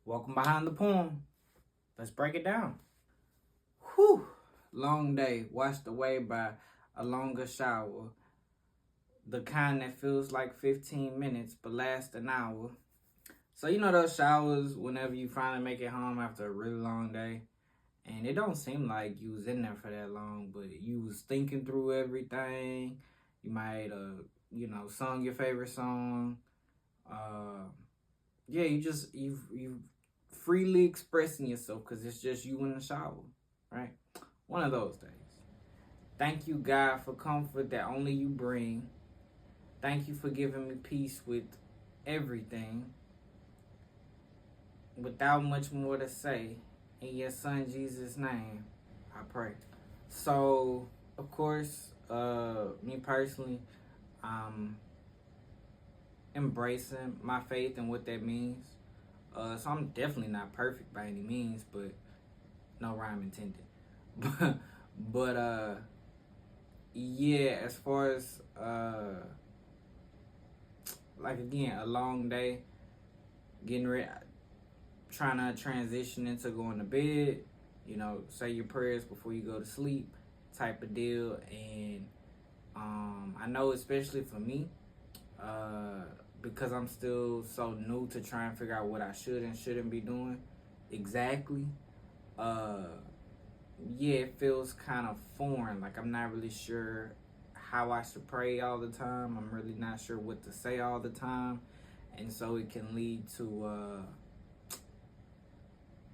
Welcome behind the poem. Let's break it down. Whew. Long day washed away by a longer shower. The kind that feels like 15 minutes but lasts an hour. So you know those showers whenever you finally make it home after a really long day? And it don't seem like you was in there for that long, but you was thinking through everything. You might sung your favorite song. Yeah, you freely expressing yourself because it's just you in the shower, right? One of those days. Thank you, God, for comfort that only you bring. Thank you for giving me peace with everything. Without much more to say, in your son Jesus' name, I pray. So, of course, me personally, I'm embracing my faith and what that means. So I'm definitely not perfect by any means, but no rhyme intended. but yeah, as far as like again, a long day, getting ready, trying to transition into going to bed, say your prayers before you go to sleep, type of deal. And I know, especially for me, because I'm still so new to try and figure out what I should and shouldn't be doing exactly. Yeah, it feels kind of foreign. Like I'm not really sure how I should pray all the time. I'm really not sure what to say all the time, and so it can lead to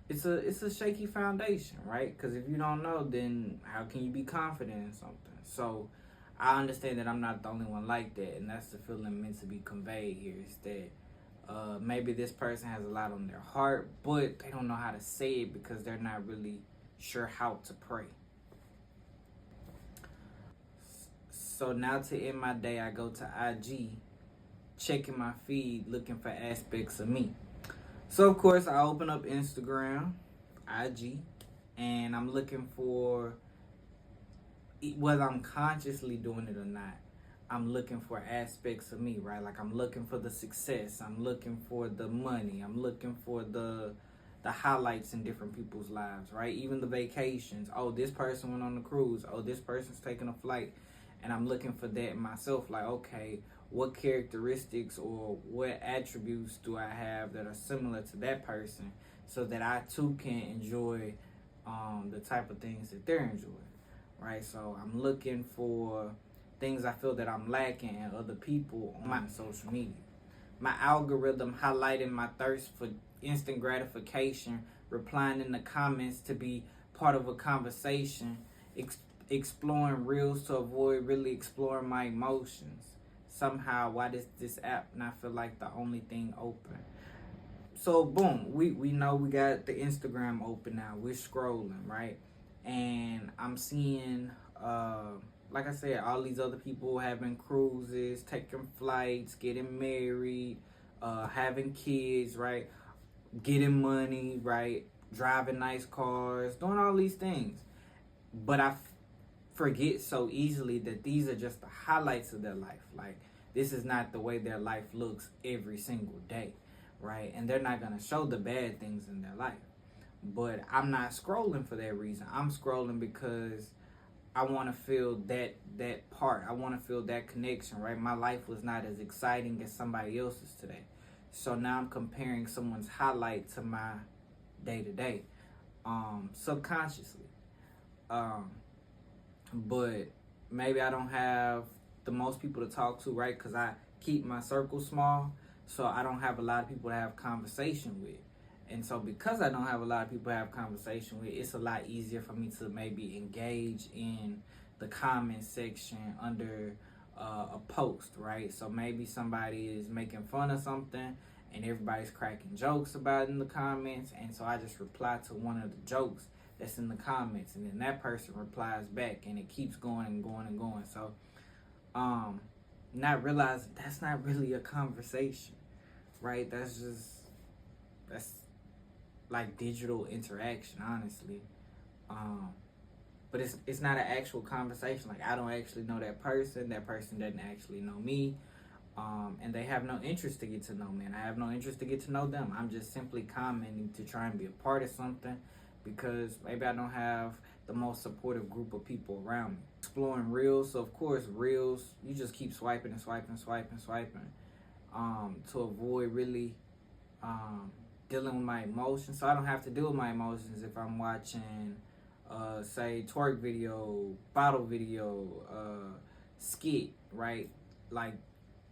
it's a shaky foundation, right? Because if you don't know, then how can you be confident in something? So I understand that I'm not the only one like that, and that's the feeling meant to be conveyed here. Is that maybe this person has a lot on their heart, but they don't know how to say it because they're not really sure how to pray. So now to end my day, I go to IG, checking my feed, looking for aspects of me. So of course I open up Instagram, IG, and I'm looking for, whether I'm consciously doing it or not, I'm looking for aspects of me, right? Like I'm looking for the success, I'm looking for the money, I'm looking for the highlights in different people's lives, right? Even the vacations. Oh, this person went on a cruise. Oh, this person's taking a flight. And I'm looking for that in myself. Like, okay, what characteristics or what attributes do I have that are similar to that person so that I too can enjoy the type of things that they're enjoying, right? So I'm looking for things I feel that I'm lacking in other people on my social media. My algorithm highlighting my thirst for instant gratification, replying in the comments to be part of a conversation, exploring reels to avoid really exploring my emotions. Somehow, why does this app not feel like the only thing open? So boom, we know we got the Instagram open now. We're scrolling, right? And I'm seeing like I said, all these other people having cruises, taking flights, getting married, having kids, right? Getting money, right? Driving nice cars, doing all these things. But I forget so easily that these are just the highlights of their life. Like, this is not the way their life looks every single day, right? And they're not going to show the bad things in their life. But I'm not scrolling for that reason. I'm scrolling because I want to feel that part. I want to feel that connection, right? My life was not as exciting as somebody else's today. So now I'm comparing someone's highlight to my day-to-day, subconsciously. But maybe I don't have the most people to talk to, right? Because I keep my circle small, so I don't have a lot of people to have conversation with. And so because I don't have a lot of people to have conversation with, it's a lot easier for me to maybe engage in the comment section under a post, right? So maybe somebody is making fun of something and everybody's cracking jokes about it in the comments, and so I just reply to one of the jokes that's in the comments, and then that person replies back, and it keeps going and going and going. So not realizing that's not really a conversation, right? That's like digital interaction, honestly. But it's not an actual conversation. Like, I don't actually know that person doesn't actually know me. And they have no interest to get to know me, and I have no interest to get to know them. I'm just simply commenting to try and be a part of something because maybe I don't have the most supportive group of people around me. Exploring reels, so of course reels, you just keep swiping and swiping, to avoid really dealing with my emotions. So I don't have to deal with my emotions if I'm watching, say, twerk video, bottle video, skit, right? Like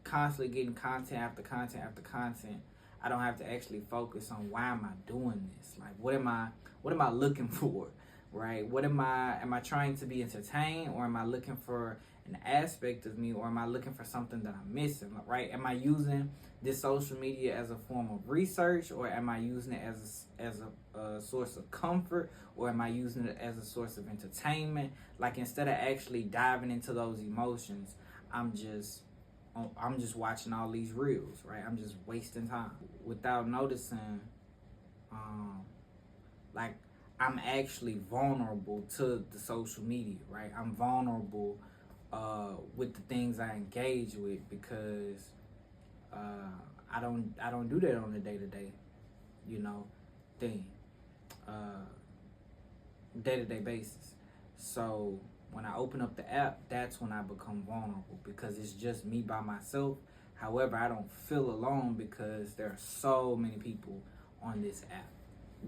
constantly getting content after content after content. I don't have to actually focus on why am I doing this? Like what am I looking for? Right? Am I trying to be entertained, or am I looking for an aspect of me, or am I looking for something that I'm missing? Right? Am I using this social media as a form of research, or am I using it as a source of comfort, or am I using it as a source of entertainment? Like instead of actually diving into those emotions, I'm just watching all these reels, right? I'm just wasting time without noticing, like I'm actually vulnerable to the social media, right? I'm vulnerable with the things I engage with because I don't do that on a day-to-day, thing, day-to-day basis. So when I open up the app, that's when I become vulnerable because it's just me by myself. However, I don't feel alone because there are so many people on this app.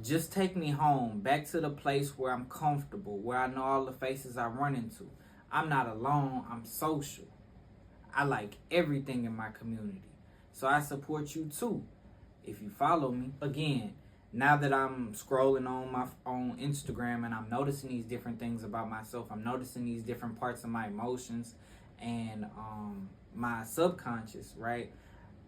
Just take me home, back to the place where I'm comfortable, where I know all the faces I run into. I'm not alone, I'm social. I like everything in my community. So I support you too if you follow me. Again, now that I'm scrolling on my own Instagram and I'm noticing these different things about myself, I'm noticing these different parts of my emotions and my subconscious, right?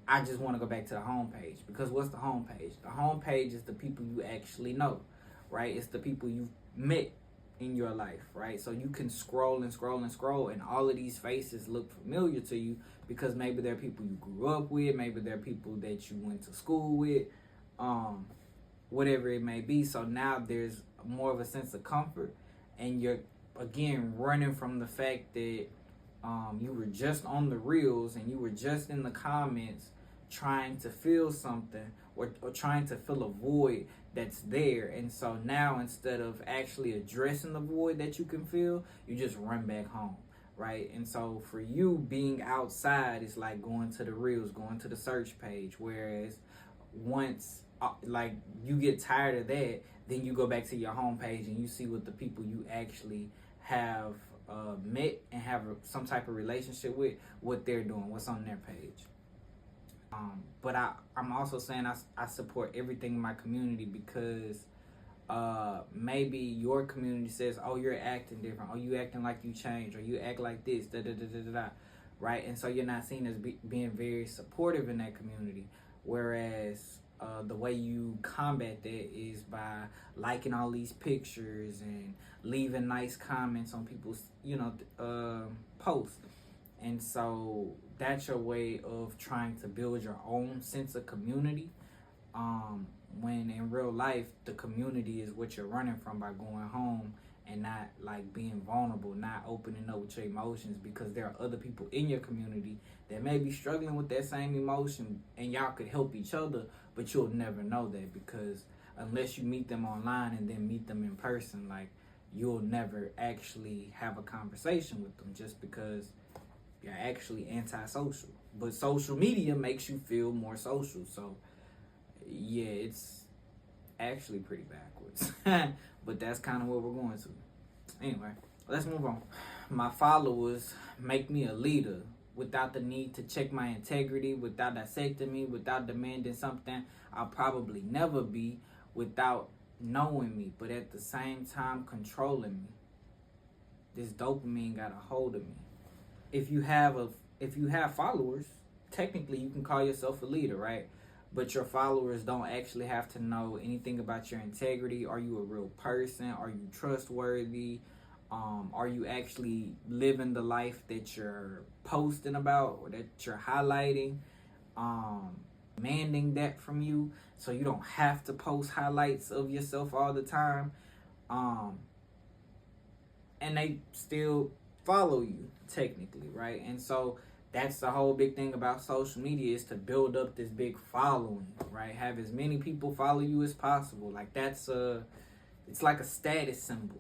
I just want to go back to the homepage because what's the homepage? The homepage is the people you actually know, right? It's the people you've met in your life, right? So you can scroll and scroll and scroll, and all of these faces look familiar to you because maybe they're people you grew up with, maybe they're people that you went to school with, whatever it may be. So now there's more of a sense of comfort, and you're again running from the fact that you were just on the reels and you were just in the comments trying to feel something or trying to fill a void that's there. And so now instead of actually addressing the void that you can feel, you just run back home, right? And so for you, being outside is like going to the reels, going to the search page, whereas once like you get tired of that, then you go back to your homepage and you see what the people you actually have met and have some type of relationship with, what they're doing, what's on their page. But I'm also saying I support everything in my community because maybe your community says, oh, you're acting different, oh, you acting like you changed, or you act like this, da da da da da, right? And so you're not seen as being very supportive in that community, whereas the way you combat that is by liking all these pictures and leaving nice comments on people's posts. And so that's your way of trying to build your own sense of community, when in real life the community is what you're running from by going home and not like being vulnerable, not opening up with your emotions, because there are other people in your community that may be struggling with that same emotion and y'all could help each other, but you'll never know that because unless you meet them online and then meet them in person, like you'll never actually have a conversation with them just because you're actually antisocial. But social media makes you feel more social. So yeah, it's actually pretty backwards. But that's kind of what we're going to. Anyway, let's move on. My followers make me a leader without the need to check my integrity, without dissecting me, without demanding something I'll probably never be, without knowing me, but at the same time controlling me. This dopamine got a hold of me. If you have followers, technically you can call yourself a leader, right? But your followers don't actually have to know anything about your integrity. Are you a real person? Are you trustworthy? Are you actually living the life that you're posting about or that you're highlighting? Demanding that from you so you don't have to post highlights of yourself all the time. And they still follow you technically, right? And so that's the whole big thing about social media, is to build up this big following, right? Have as many people follow you as possible. Like it's like a status symbol,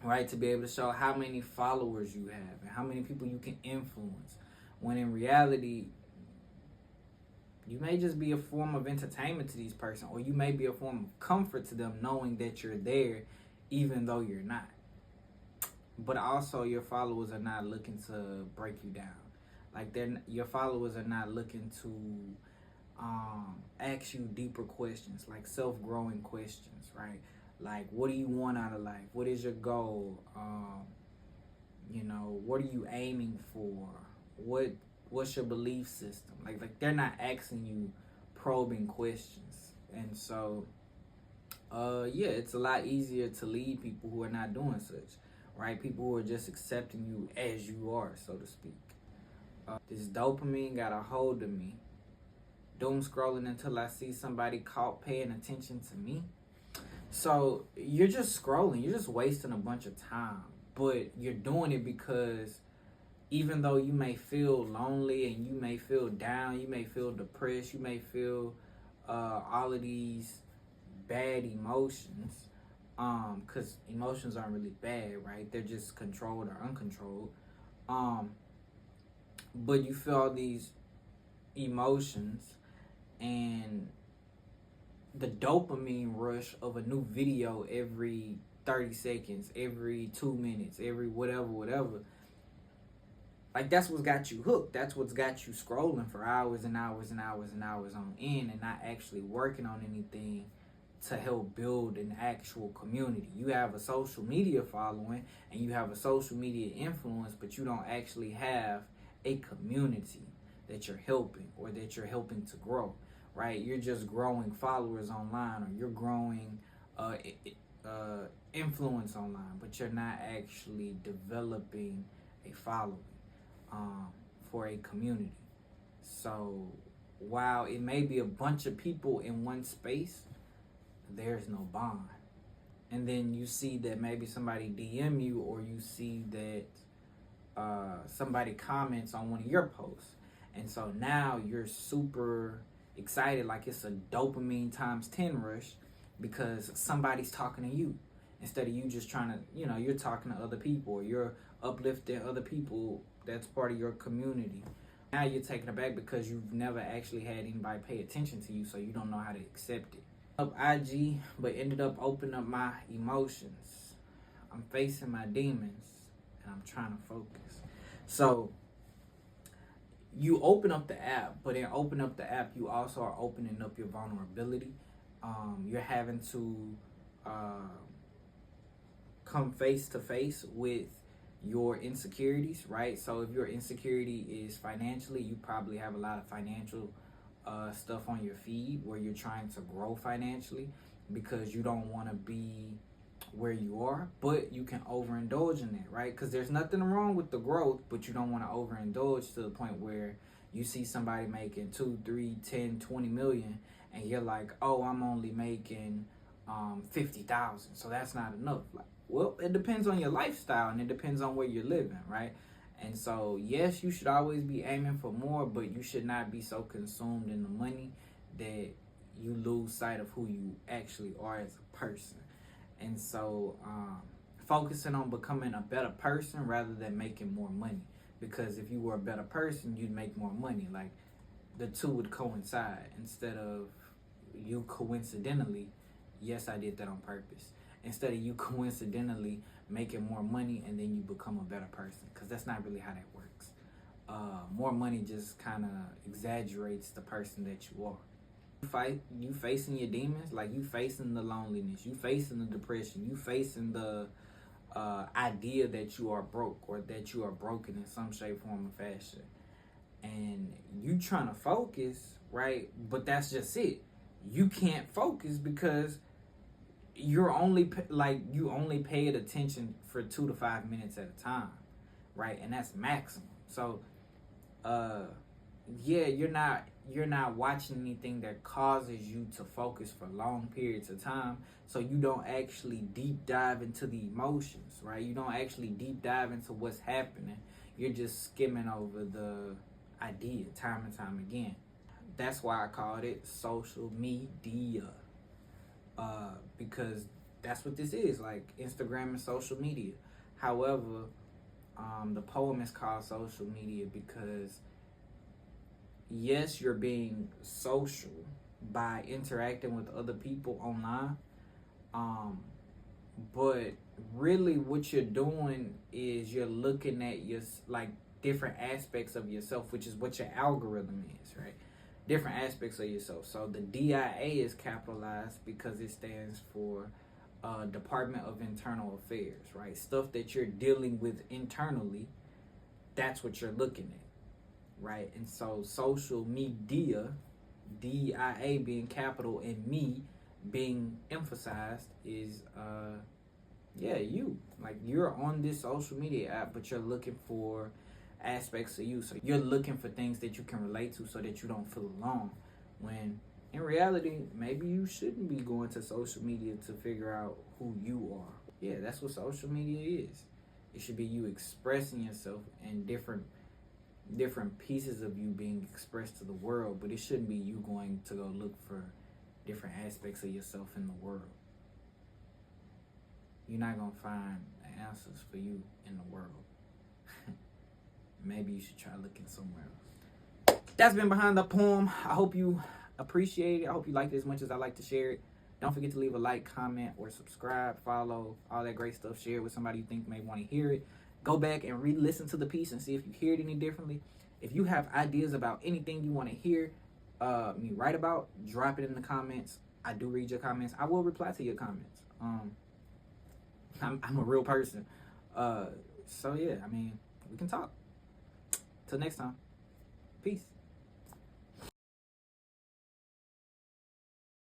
right? To be able to show how many followers you have and how many people you can influence. When in reality, you may just be a form of entertainment to these person, or you may be a form of comfort to them knowing that you're there even though you're not. But also your followers are not looking to break you down. Like your followers are not looking to ask you deeper questions, like self-growing questions, right? Like, what do you want out of life? What is your goal? What are you aiming for? What's your belief system? Like they're not asking you probing questions. And so it's a lot easier to lead people who are not doing such, right? People who are just accepting you as you are, so to speak. This dopamine got a hold of me. Doom scrolling until I see somebody caught paying attention to me. So you're just scrolling. You're just wasting a bunch of time. But you're doing it because even though you may feel lonely and you may feel down, you may feel depressed, you may feel all of these bad emotions, because emotions aren't really bad, right? They're just controlled or uncontrolled. But you feel all these emotions, and the dopamine rush of a new video every 30 seconds, every 2 minutes, every whatever. Like, that's what's got you hooked. That's what's got you scrolling for hours and hours and hours and hours on end, and not actually working on anything to help build an actual community. You have a social media following and you have a social media influence, but you don't actually have a community that you're helping or that you're helping to grow, right? You're just growing followers online, or you're growing influence online, but you're not actually developing a following for a community. So while it may be a bunch of people in one space, there's no bond. And then you see that maybe somebody DM you, or you see that somebody comments on one of your posts, and so now you're super excited, like it's a dopamine times 10 rush, because somebody's talking to you instead of you just trying to, you're talking to other people, or you're uplifting other people that's part of your community. Now you're taken aback because you've never actually had anybody pay attention to you, so you don't know how to accept it. Up IG, but ended up opening up my emotions. I'm facing my demons, and I'm trying to focus. So you open up the app, but in open up the app, you also are opening up your vulnerability. You're having to come face to face with your insecurities, right? So if your insecurity is financially, you probably have a lot of financial stuff on your feed where you're trying to grow financially because you don't want to be where you are, but you can overindulge in it, right? Because there's nothing wrong with the growth, but you don't want to overindulge to the point where you see somebody making 2, 3, 10, 20 million, and you're like, oh, I'm only making 50,000, so that's not enough. Like, well, it depends on your lifestyle, and it depends on where you're living, right? And so, yes, you should always be aiming for more, but you should not be so consumed in the money that you lose sight of who you actually are as a person. And so, focusing on becoming a better person rather than making more money. Because if you were a better person, you'd make more money. Like, the two would coincide instead of you coincidentally, yes, I did that on purpose. Instead of you coincidentally making more money and then you become a better person, because that's not really how that works. More money just kind of exaggerates the person that you are. You facing your demons, like you facing the loneliness, you facing the depression, you facing the idea that you are broke or that you are broken in some shape, form, or fashion, and you trying to focus, right? But that's just it. You can't focus because you're only you only paid attention for 2 to 5 minutes at a time, right? And that's maximum. So you're not watching anything that causes you to focus for long periods of time, so you don't actually deep dive into the emotions, right? You don't actually deep dive into what's happening. you're just skimming over the idea time and time again. That's why I called it social media, because that's what this is, like Instagram and social media. However, the poem is called social media because yes, you're being social by interacting with other people online, but really what you're doing is you're looking at your like different aspects of yourself, which is what your algorithm is, right? Different aspects of yourself. So the DIA is capitalized because it stands for Department of Internal Affairs, right? Stuff that you're dealing with internally, that's what you're looking at, right? And so social media, DIA being capital and me being emphasized, is you. Like, you're on this social media app, but you're looking for aspects of you. So you're looking for things that you can relate to so that you don't feel alone. When in reality, maybe you shouldn't be going to social media to figure out who you are. Yeah, that's what social media is. It should be you expressing yourself and different pieces of you being expressed to the world, but it shouldn't be you going to go look for different aspects of yourself in the world. You're not gonna find the answers for you in the world. Maybe you should try looking somewhere else. That's been Behind the Poem. I hope you appreciate it. I hope you liked it as much as I like to share it. Don't forget to leave a like, comment, or subscribe, follow, all that great stuff. Share it with somebody you think may want to hear it. Go back and re-listen to the piece and see if you hear it any differently. If you have ideas about anything you want to hear me write about, drop it in the comments. I do read your comments. I will reply to your comments. I'm a real person. So yeah, I mean, we can talk. Till next time. Peace.